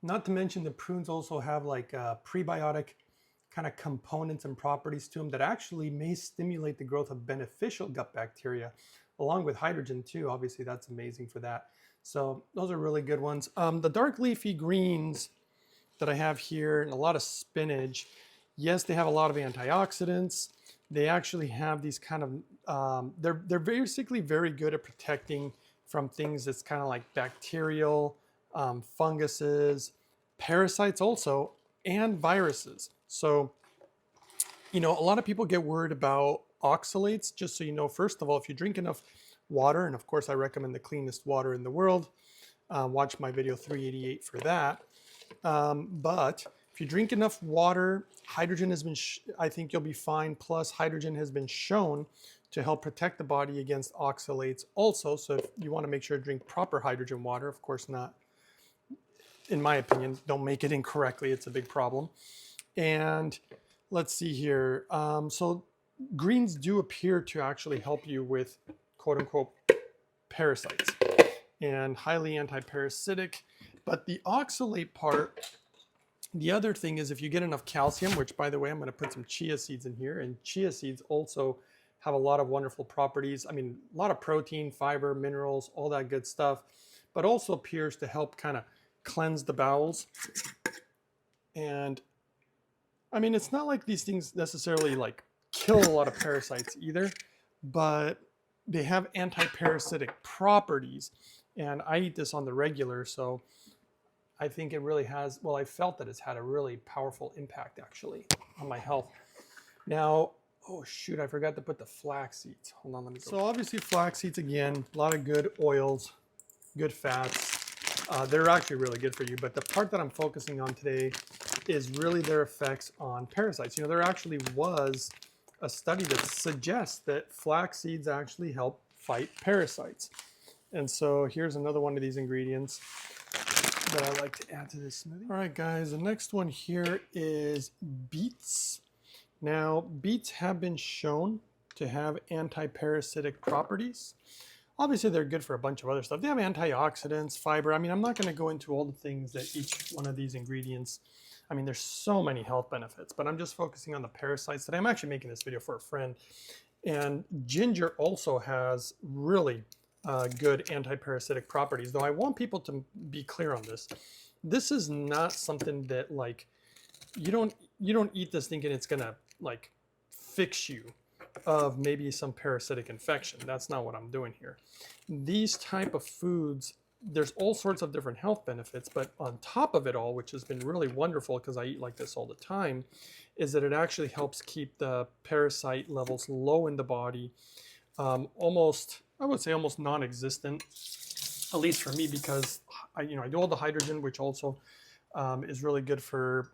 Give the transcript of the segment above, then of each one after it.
Not to mention the prunes also have like prebiotic kind of components and properties to them that actually may stimulate the growth of beneficial gut bacteria, along with hydrogen too. Obviously, that's amazing for that. So those are really good ones. The dark leafy greens that I have here and a lot of spinach, yes, they have a lot of antioxidants. They actually have these kind of, they're basically very good at protecting from things that's kind of like bacterial, funguses, parasites also, and viruses. So, a lot of people get worried about oxalates. Just so you know, first of all, if you drink enough water, and of course I recommend the cleanest water in the world, watch my video 388 for that. But if you drink enough water, hydrogen has been, I think you'll be fine. Plus, hydrogen has been shown to help protect the body against oxalates also. So if you want to make sure to drink proper hydrogen water, of course not, in my opinion, don't make it incorrectly. It's a big problem. And let's see here. So greens do appear to actually help you with quote unquote parasites and highly anti-parasitic. But the oxalate part, the other thing is if you get enough calcium, which by the way, I'm going to put some chia seeds in here, and chia seeds also have a lot of wonderful properties. I mean, a lot of protein, fiber, minerals, all that good stuff, but also appears to help kind of cleanse the bowels. And I mean, it's not like these things necessarily like kill a lot of parasites either, but they have anti-parasitic properties. And I eat this on the regular, so I think it really has, well, I felt that it's had a really powerful impact actually on my health. Now, oh shoot, I forgot to put the flax seeds. Hold on, let me go. So obviously flax seeds, again, a lot of good oils, good fats. They're actually really good for you, but the part that I'm focusing on today is really their effects on parasites. There actually was a study that suggests that flax seeds actually help fight parasites. And so here's another one of these ingredients that I like to add to this smoothie. All right, guys, the next one here is beets. Now, beets have been shown to have anti-parasitic properties. Obviously, they're good for a bunch of other stuff. They have antioxidants, fiber. I mean, I'm not going to go into all the things that each one of these ingredients, I mean, there's so many health benefits, but I'm just focusing on the parasites today. I'm actually making this video for a friend. And ginger also has really good anti-parasitic properties, though I want people to be clear on this. This is not something that like, you don't eat this thinking it's gonna like fix you of maybe some parasitic infection. That's not what I'm doing here. These type of foods, there's all sorts of different health benefits, but on top of it all, which has been really wonderful because I eat like this all the time, is that it actually helps keep the parasite levels low in the body, almost, I would say almost non-existent, at least for me, because I do all the hydrogen, which also is really good for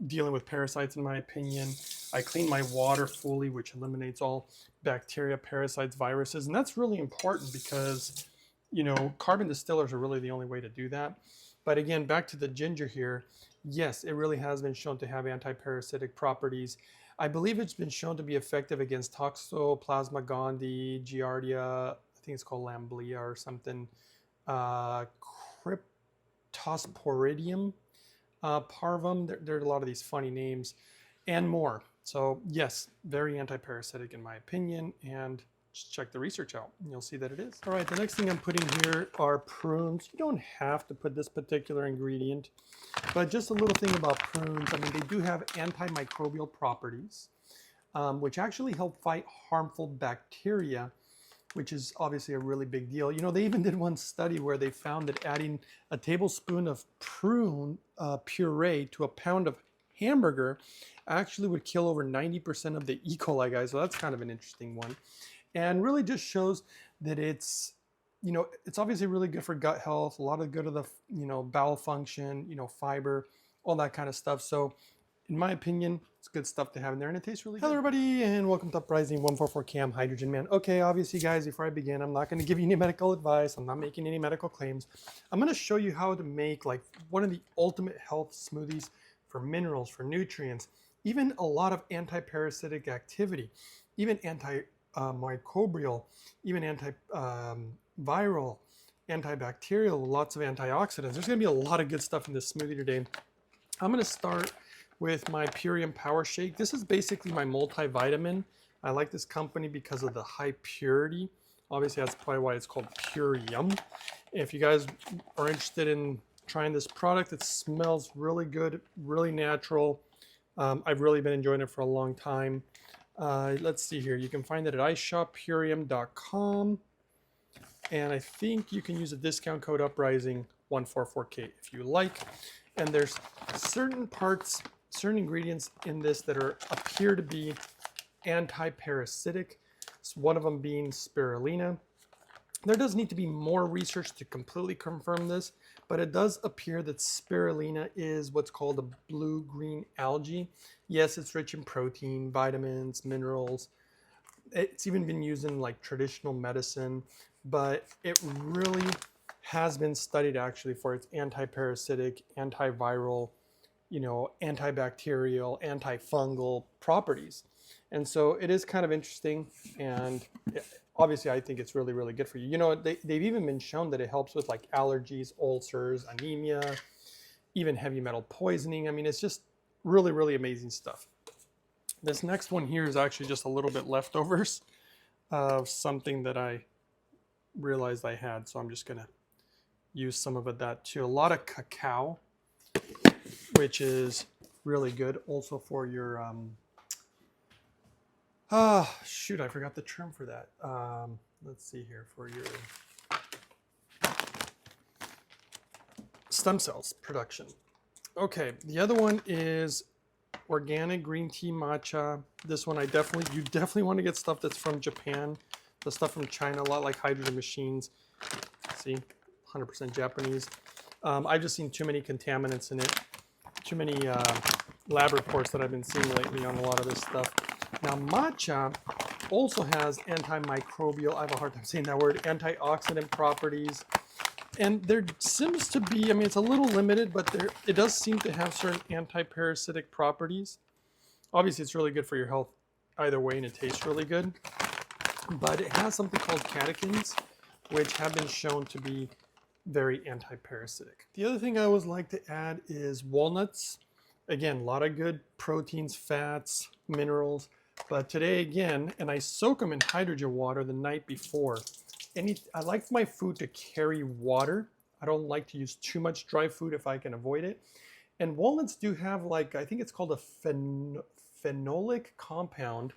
dealing with parasites in my opinion. I clean my water fully, which eliminates all bacteria, parasites, viruses, and that's really important because carbon distillers are really the only way to do that. But again, back to the ginger here, yes, it really has been shown to have anti-parasitic properties. I believe it's been shown to be effective against Toxoplasma gondii, Giardia, I think it's called Lamblia or something, Cryptosporidium parvum. There are a lot of these funny names and more. So yes, very anti-parasitic in my opinion, and just check the research out and you'll see that it is. All right, the next thing I'm putting here are prunes. You don't have to put this particular ingredient, but just a little thing about prunes. I mean, they do have antimicrobial properties, which actually help fight harmful bacteria, which is obviously a really big deal. They even did one study where they found that adding a tablespoon of prune puree to a pound of hamburger actually would kill over 90% of the E. coli, guys. So that's kind of an interesting one. And really just shows that it's obviously really good for gut health, a lot of good of the, bowel function, fiber, all that kind of stuff. So in my opinion, it's good stuff to have in there, and it tastes really good. Hello everybody, and welcome to Uprising 144 Cam Hydrogen Man. Okay, obviously guys, before I begin, I'm not going to give you any medical advice. I'm not making any medical claims. I'm going to show you how to make like one of the ultimate health smoothies for minerals, for nutrients, even a lot of anti-parasitic activity, even anti-microbial, even anti-viral, antibacterial, lots of antioxidants. There's going to be a lot of good stuff in this smoothie today. I'm going to start with my Purium Power Shake. This is basically my multivitamin. I like this company because of the high purity. Obviously, that's probably why it's called Purium. If you guys are interested in trying this product, it smells really good, really natural. I've really been enjoying it for a long time. Let's see here. You can find it at iShopPurium.com. And I think you can use a discount code Uprising144K if you like. And there's certain parts, certain ingredients in this that appear to be anti-parasitic. One of them being spirulina. There does need to be more research to completely confirm this, but it does appear that spirulina is what's called a blue-green algae. Yes, it's rich in protein, vitamins, minerals. It's even been used in like traditional medicine, but it really has been studied actually for its anti-parasitic, antiviral, antibacterial, antifungal properties. And so it is kind of interesting, and obviously I think it's really, really good for you. They've even been shown that it helps with like allergies, ulcers, anemia, even heavy metal poisoning. I mean, it's just really, really amazing stuff. This next one here is actually just a little bit leftovers of something that I realized I had, so I'm just gonna use some of that too. A lot of cacao, which is really good also for your shoot, I forgot the term for that. Let's see here, for your stem cells production. Okay, the other one is organic green tea matcha. This one you definitely want to get stuff that's from Japan. The stuff from China, a lot like hydrogen machines. See, 100% Japanese. I've just seen too many contaminants in it. Too many lab reports that I've been seeing lately on a lot of this stuff. Now, matcha also has antimicrobial, I have a hard time saying that word, antioxidant properties. And there seems to be, I mean, it's a little limited, but it does seem to have certain anti-parasitic properties. Obviously, it's really good for your health either way, and it tastes really good. But it has something called catechins, which have been shown to be very anti-parasitic. The other thing I always like to add is walnuts. Again, a lot of good proteins, fats, minerals. But today again, and I soak them in hydrogen water the night before. I like my food to carry water. I don't like to use too much dry food if I can avoid it. And walnuts do have like, I think it's called a phenolic compound.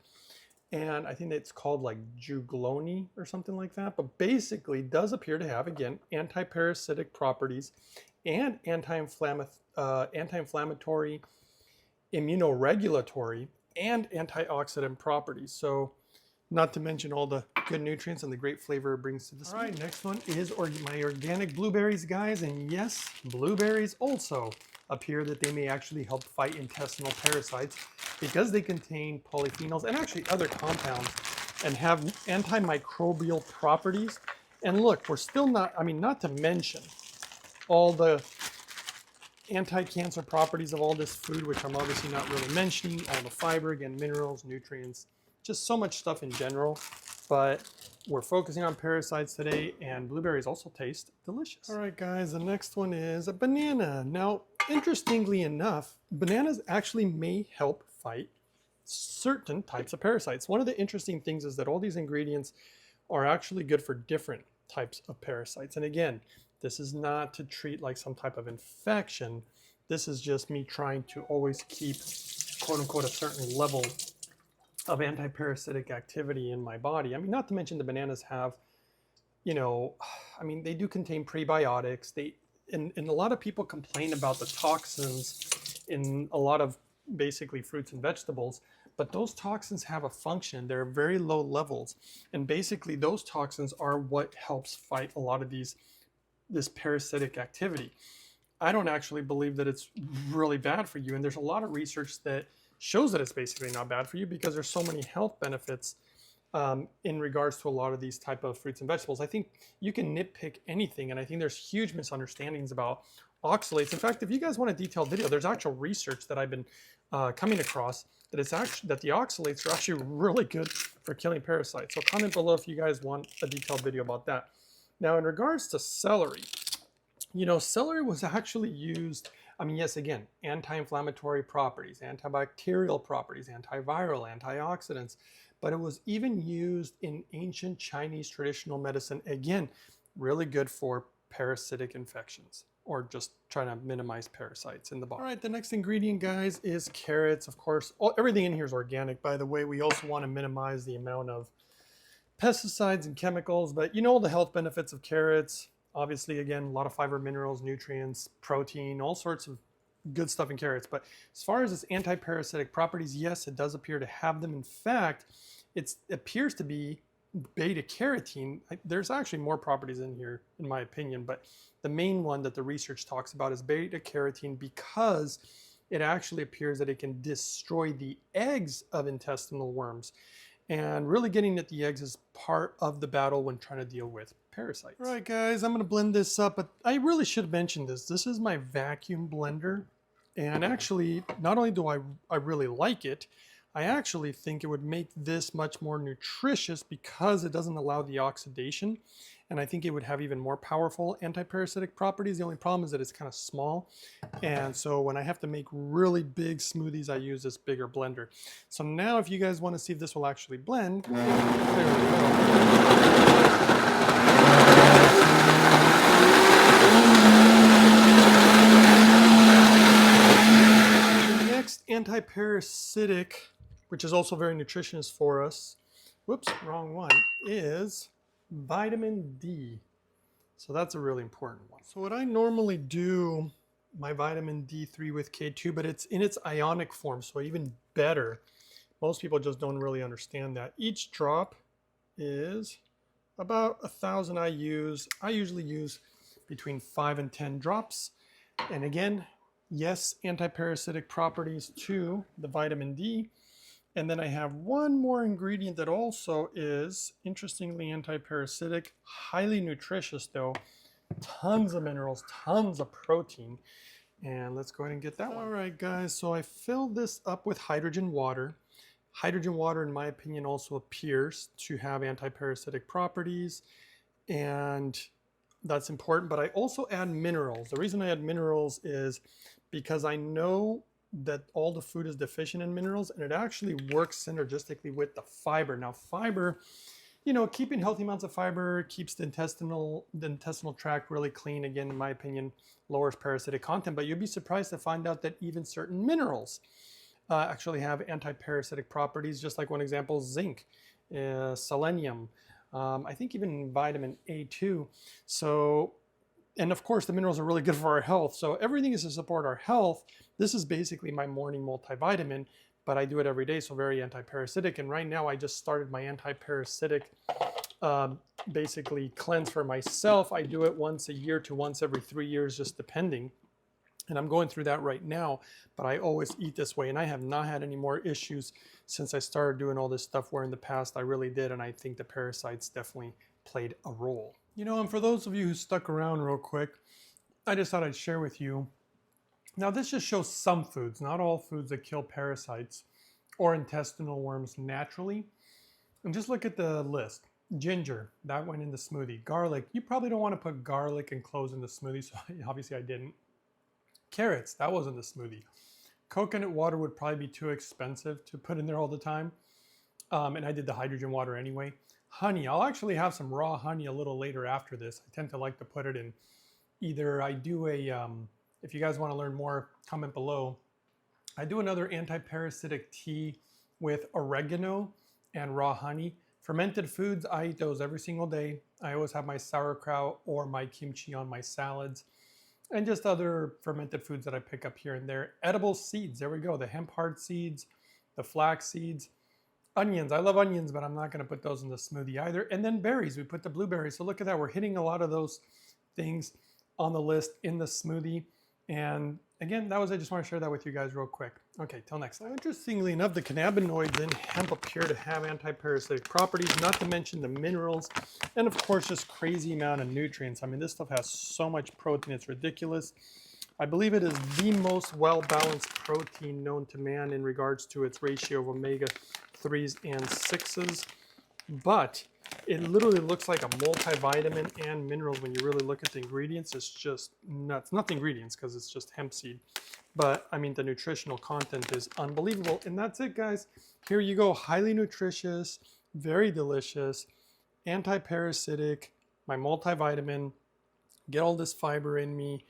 And I think it's called like juglone or something like that. But basically it does appear to have, again, anti-parasitic properties and anti-inflammatory, immunoregulatory, and antioxidant properties. So not to mention all the good nutrients and the great flavor it brings to the smoothie. All right, next one is my organic blueberries, guys. And yes, blueberries also appear that they may actually help fight intestinal parasites because they contain polyphenols and actually other compounds and have antimicrobial properties. And look, we're still not, I mean, not to mention all the anti-cancer properties of all this food, which I'm obviously not really mentioning, all the fiber, again, minerals, nutrients, just so much stuff in general. But we're focusing on parasites today, and blueberries also taste delicious. All right, guys, the next one is a banana. Now, interestingly enough, bananas actually may help fight certain types of parasites. One of the interesting things is that all these ingredients are actually good for different types of parasites. And again, this is not to treat like some type of infection. This is just me trying to always keep, quote unquote, a certain level of anti-parasitic activity in my body. I mean, not to mention the bananas have, I mean, they do contain prebiotics. And a lot of people complain about the toxins in a lot of basically fruits and vegetables, but those toxins have a function. They're very low levels. And basically those toxins are what helps fight a lot of this parasitic activity. I don't actually believe that it's really bad for you. And there's a lot of research that shows that it's basically not bad for you because there's so many health benefits in regards to a lot of these type of fruits and vegetables. I think you can nitpick anything, and I think there's huge misunderstandings about oxalates. In fact, if you guys want a detailed video, there's actual research that I've been coming across that the oxalates are actually really good for killing parasites. So comment below if you guys want a detailed video about that. Now, in regards to celery, you know, celery was actually used, I mean, yes, again, anti-inflammatory properties, antibacterial properties, antiviral, antioxidants, but it was even used in ancient Chinese traditional medicine. Again, really good for parasitic infections or just trying to minimize parasites in the body. All right, the next ingredient, guys, is carrots. Of course, everything in here is organic, by the way. We also want to minimize the amount of pesticides and chemicals, but you know the health benefits of carrots. Obviously, again, a lot of fiber, minerals, nutrients, protein, all sorts of good stuff in carrots. But as far as its anti-parasitic properties, yes, it does appear to have them. In fact, it appears to be beta carotene. There's actually more properties in here, in my opinion, but the main one that the research talks about is beta carotene, because it actually appears that it can destroy the eggs of intestinal worms. And really getting at the eggs is part of the battle when trying to deal with parasites. All right, guys, I'm going to blend this up, but I really should mention this. This is my vacuum blender. And actually, not only do I really like it, I actually think it would make this much more nutritious because it doesn't allow the oxidation. And I think it would have even more powerful anti-parasitic properties. The only problem is that it's kind of small. And so when I have to make really big smoothies, I use this bigger blender. So now if you guys want to see if this will actually blend, there we go. The next anti-parasitic, which is also very nutritious for us, whoops, wrong one, is vitamin D. So that's a really important one. So what I normally do, my vitamin D3 with K2, but it's in its ionic form, so even better. Most people just don't really understand that. Each drop is about 1,000 IUs. I usually use between 5 and 10 drops. And again, yes, anti-parasitic properties to the vitamin D. And then I have one more ingredient that also is, interestingly, anti-parasitic, highly nutritious though, tons of minerals, tons of protein. And let's go ahead and get that one. All right, guys, so I filled this up with hydrogen water. Hydrogen water, in my opinion, also appears to have anti-parasitic properties, and that's important, but I also add minerals. The reason I add minerals is because I know that all the food is deficient in minerals, and it actually works synergistically with the fiber. Now, fiber, you know, keeping healthy amounts of fiber keeps the intestinal tract really clean. Again, in my opinion, lowers parasitic content, but you'll be surprised to find out that even certain minerals actually have anti-parasitic properties, just like one example, zinc, selenium, I think even vitamin A too. So, and of course the minerals are really good for our health. So everything is to support our health. This is basically my morning multivitamin, but I do it every day, so very anti-parasitic. And right now I just started my anti-parasitic basically cleanse for myself. I do it once a year to once every 3 years, just depending. And I'm going through that right now, but I always eat this way. And I have not had any more issues since I started doing all this stuff, where in the past I really did. And I think the parasites definitely played a role. You know, and for those of you who stuck around real quick, I just thought I'd share with you. Now, this just shows some foods, not all foods that kill parasites or intestinal worms naturally. And just look at the list. Ginger, that went in the smoothie. Garlic, you probably don't want to put garlic and cloves in the smoothie, so obviously I didn't. Carrots, that was in the smoothie. Coconut water would probably be too expensive to put in there all the time. And I did the hydrogen water anyway. Honey, I'll actually have some raw honey a little later after this. I tend to like to put it in either, I do a, if you guys want to learn more, comment below. I do another anti-parasitic tea with oregano and raw honey. Fermented foods, I eat those every single day. I always have my sauerkraut or my kimchi on my salads. And just other fermented foods that I pick up here and there. Edible seeds, there we go. The hemp heart seeds, the flax seeds, onions. I love onions, but I'm not going to put those in the smoothie either. And then berries, we put the blueberries. So look at that, we're hitting a lot of those things on the list in the smoothie. And again, I just want to share that with you guys real quick. Okay, till next time. Interestingly enough, the cannabinoids in hemp appear to have anti-parasitic properties, not to mention the minerals, and of course, just crazy amount of nutrients. I mean, this stuff has so much protein, it's ridiculous. I believe it is the most well-balanced protein known to man in regards to its ratio of omega-3s and 6s. But It literally looks like a multivitamin and minerals when you really look at the ingredients. It's just nuts. Not the ingredients because it's just hemp seed. But I mean, the nutritional content is unbelievable. And that's it, guys. Here you go. Highly nutritious, very delicious, anti-parasitic, my multivitamin. Get all this fiber in me,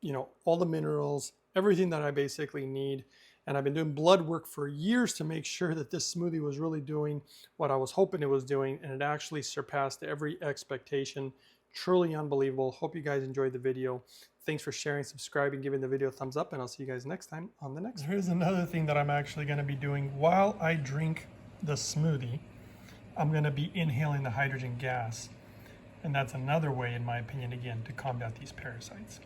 you know, all the minerals, everything that I basically need. And I've been doing blood work for years to make sure that this smoothie was really doing what I was hoping it was doing, and it actually surpassed every expectation. Truly unbelievable. Hope you guys enjoyed the video. Thanks for sharing, subscribing, giving the video a thumbs up, and I'll see you guys next time on the next one. Here's another thing that I'm actually going to be doing while I drink the smoothie. I'm going to be inhaling the hydrogen gas. And that's another way, in my opinion, again, to combat these parasites.